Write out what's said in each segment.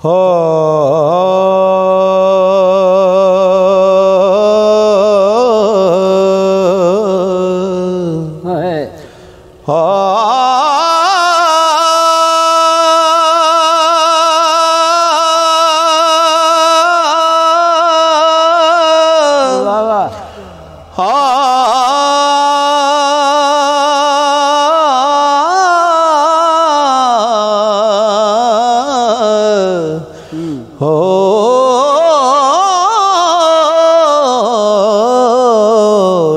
हो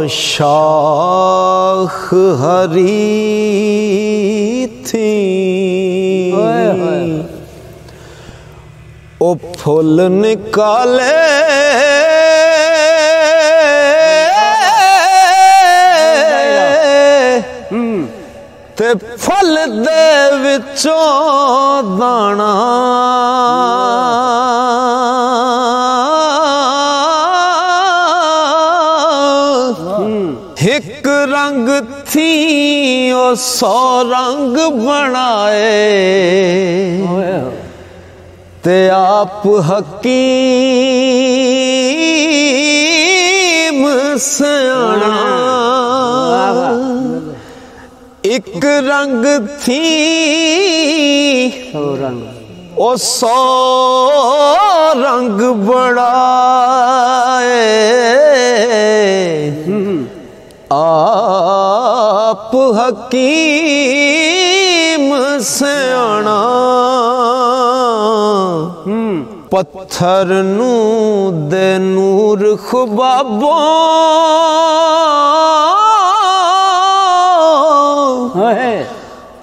शाख हरी थी ओ फूल निकाले ते फल दे विचों दाना एक रंग थी ओ 100 रंग बनाए ते आप हकीम सियाना एक रंग थी ओ 100 रंग बनाए आप हकीम सियाना पत्थर नू दे नूर ख्वाबों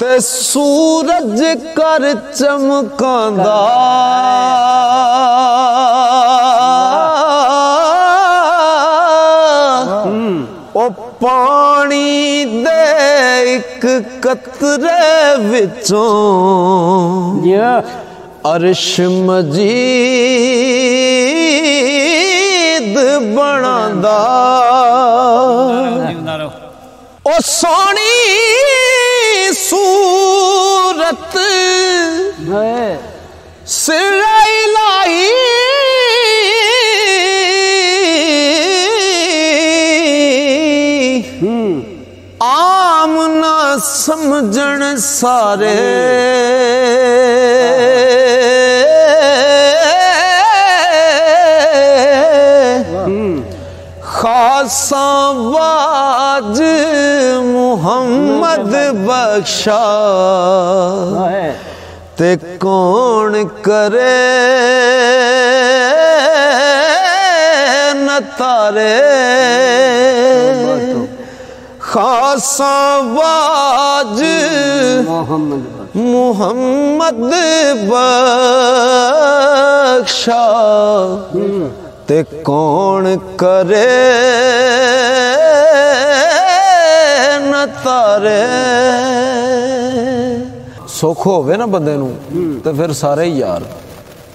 ते सूरज कर चमकांदा ओ पानी दे एक कतरे विचों अर्श मजीद बनांदा ओ सोनी सूरत सिराई लाई आम ना समझण सारे खासा वाज मुहम्मद बख्शा ते कौन करे न तारे खासा वाज मुहम्मद बख्शा ते कौन करे न तारे सुख होवे ना बंदे नू ते फिर सारे ही यार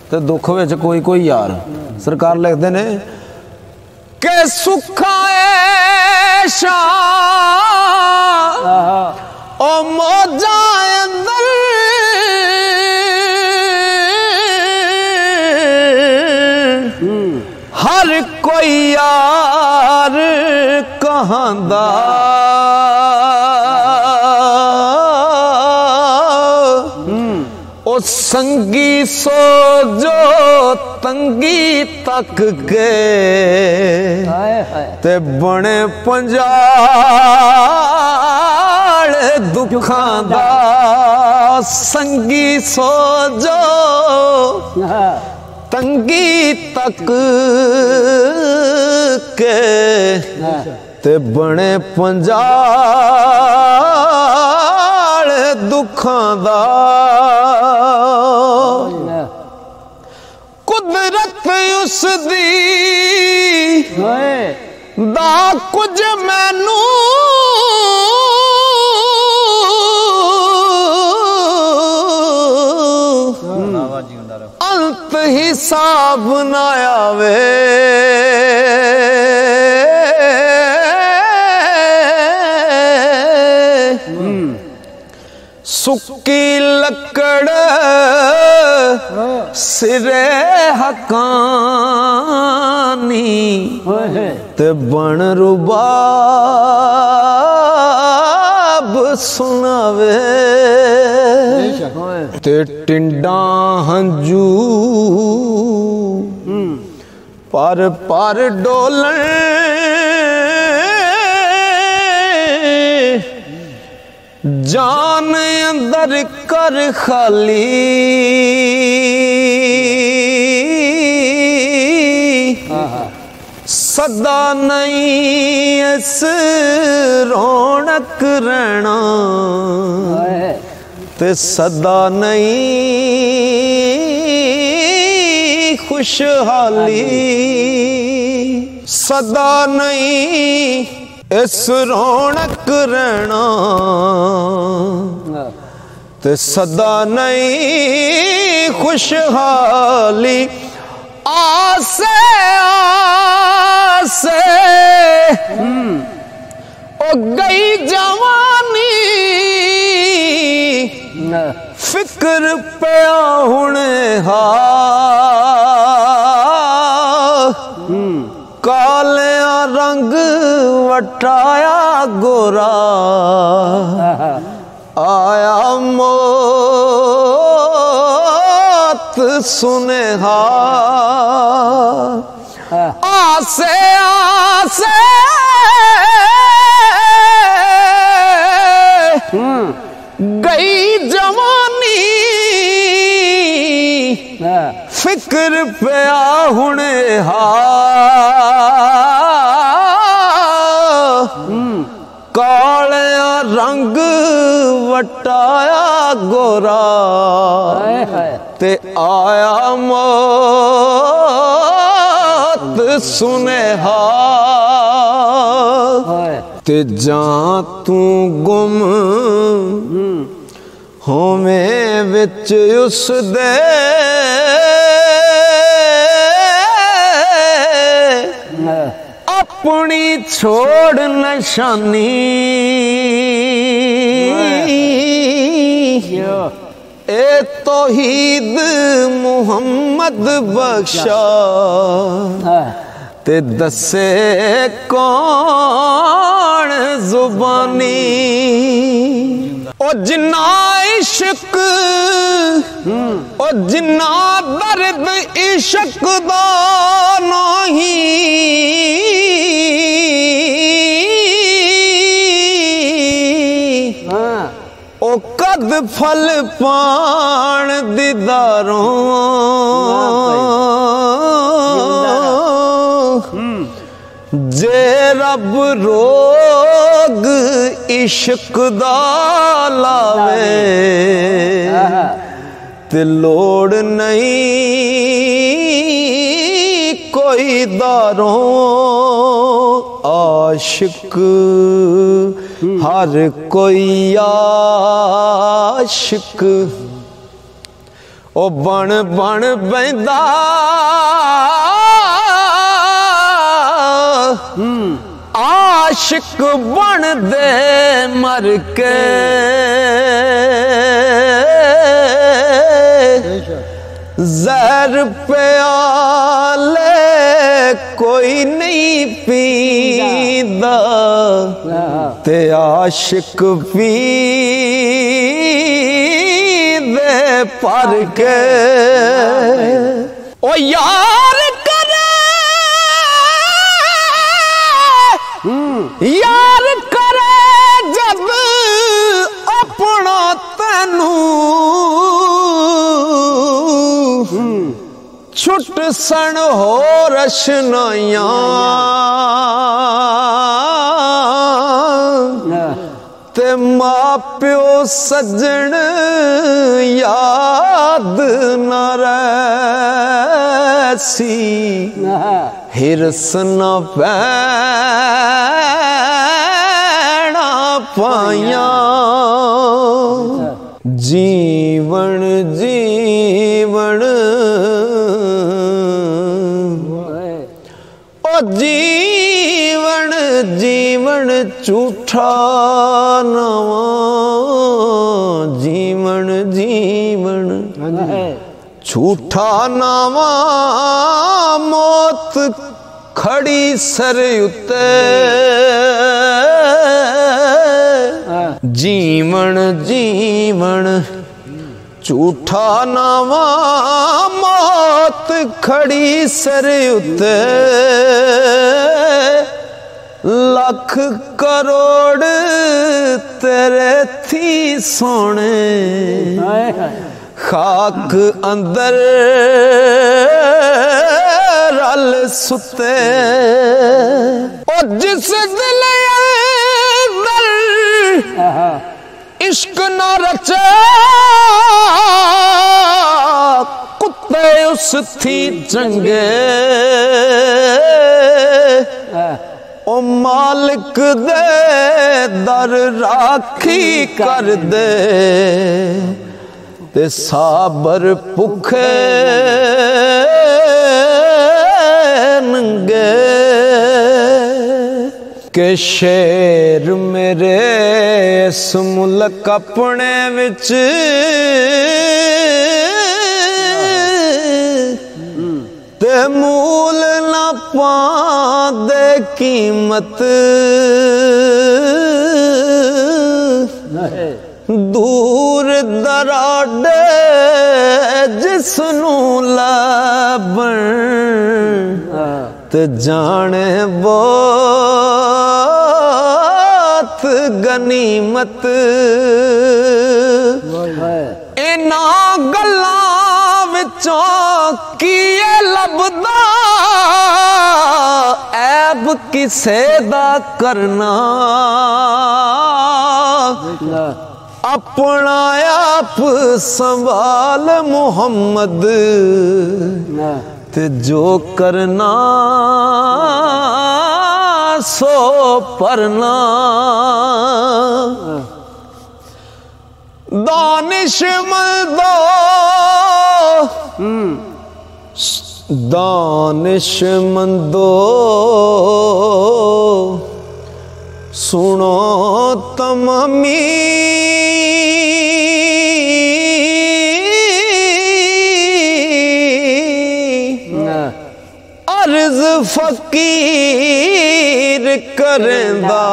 ते दुख विच कोई कोई यार सरकार लिखते ने के सुखा ऐशा ओ मौजा अंदर हर कोई यार कहांदा ओ संगी सो जो तंगी तक के ते बने पंजाल दुखां दा संगी सो जो तंगी तक के ते बने पंजाल दुखां दा कुदरत उस दी दा कुछ मैनू अंत हिसाब ना आवे सुक्की लकड़ सिरे हकानी ते बन रुबाब सुनावे ते टिंडा हंजू पर पर डोलन जान अंदर कर खाली सदा नहीं इस रौनक रहना ते सदा नहीं खुशहाली सदा नहीं इस रौनक रहना ते सदा नहीं खुशहाली आसे आसे ओ गई जवानी फिक्र पिया हुणे कालिया रंग वटाया गोरा आया मौत सुनेहा आसे आसे गई जवानी फिक्र पिया हुणे कालिया रंग वटाया गोरा ते आया मौत सुनेहा ते जा तू गुम होवें विच उस दे अपनी छोड़ निशानी ए तौहीद मुहम्मद बख्शा ते दसे कौन जुबानी ओ जिन्ना इश्क ओ जिन्ना दर्द इश्क दा नहीं ओ कद फल पान दीदारों जे रब रोग इश्क दा लावे ते लोड़ नहीं कोई दारों आशिक हर कोई आशिक ओ बन बन बैंदा आशिक बन दे मर के जहर प्याले कोई नहीं पींदा ते आशिक पी दे पर के ओ यार यार करे जब अपना तेनू छुट सन हो रशनाइयां ते मां प्यो सजन याद न रैसी हिरस न पैना पाया जीवन जीवन ओ जीवन जीवन झूठा नवा जी जीवन झूठा नावा मौत खड़ी सर उत्ते जीवन जीवन झूठा नावा मौत खड़ी सर उत्ते लख करोड़ तेरे थी सोने खाक अंदर रल सुते ओ जिस दिल अंदर इश्क न रचे कुत्ते उस थी चंगे ओ मालिक दे दर राखी कर दे ते साबर भुखे नंगे के शेर मेरे इस मुल्क अपने विच ते मूल ना पांदे कीमत दूर दराडे जिसनू लभण ते जाने बहुत गनीमत इना गल्लां विचों कीए लभदा ऐब किसे दा करना अपना आप संभाल मुहम्मद ते जो करना सो परना दानिशमंदो दानिशमंदो सुनो तमामी अर्ज फकीर करदा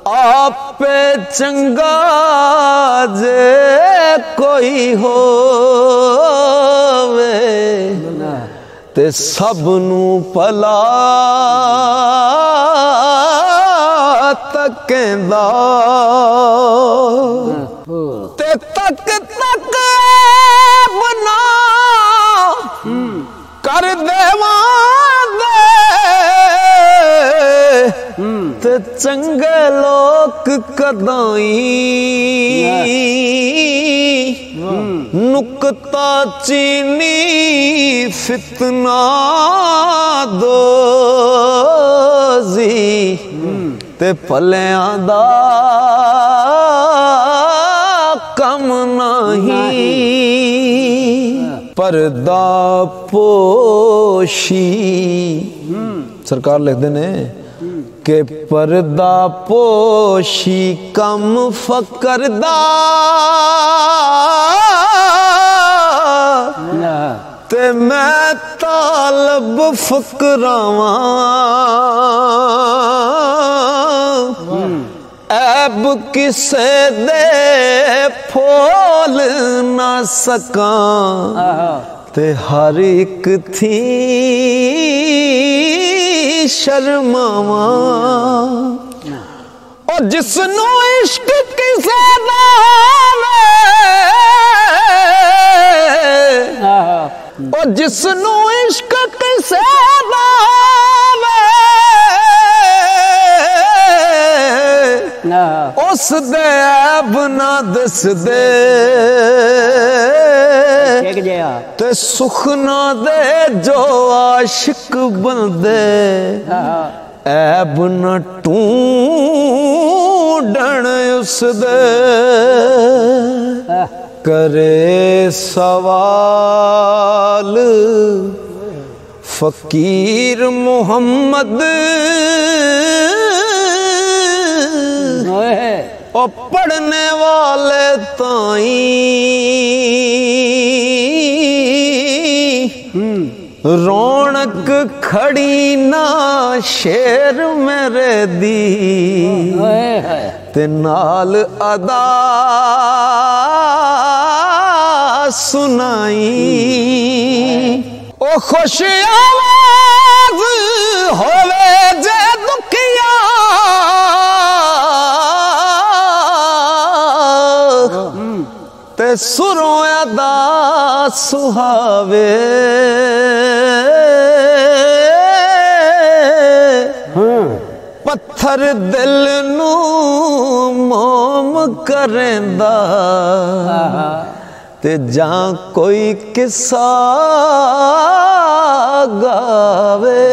आपे चंगा जे कोई होवे ते सबनू भला तकेंदा ते तक तक बना कर देवांदे ते चंगे लोक कदाई नुकता चीनी फितना दोजी ते भलियां दा कम नहीं पर्दा पोशी सरकार लिखते ने के पर्दा पोशी कम फकरदा ते मैं तालब फकरावा ऐब किसे दे फोल ना सका ते हर एक थी शर्मावा और जिसनू इश्क किसे नावे और जिसनू इश्क किसे नावे उस दे ऐब ना दस दे ते सुख ना दे जो आशिक बंदे ऐब न ढूंढण उस दे करे सवाल फकीर मुहम्मद ओ पढ़ने वाले ताई रौनक खड़ी ना शेर मेरे दी ते नाल अदा सुनाई ओ खुश आवाज होवे जे दुखिया ते सुरों अदा सुहावे पत्थर दिल नू मोम करेंदा ते जा कोई किस्सा गावे।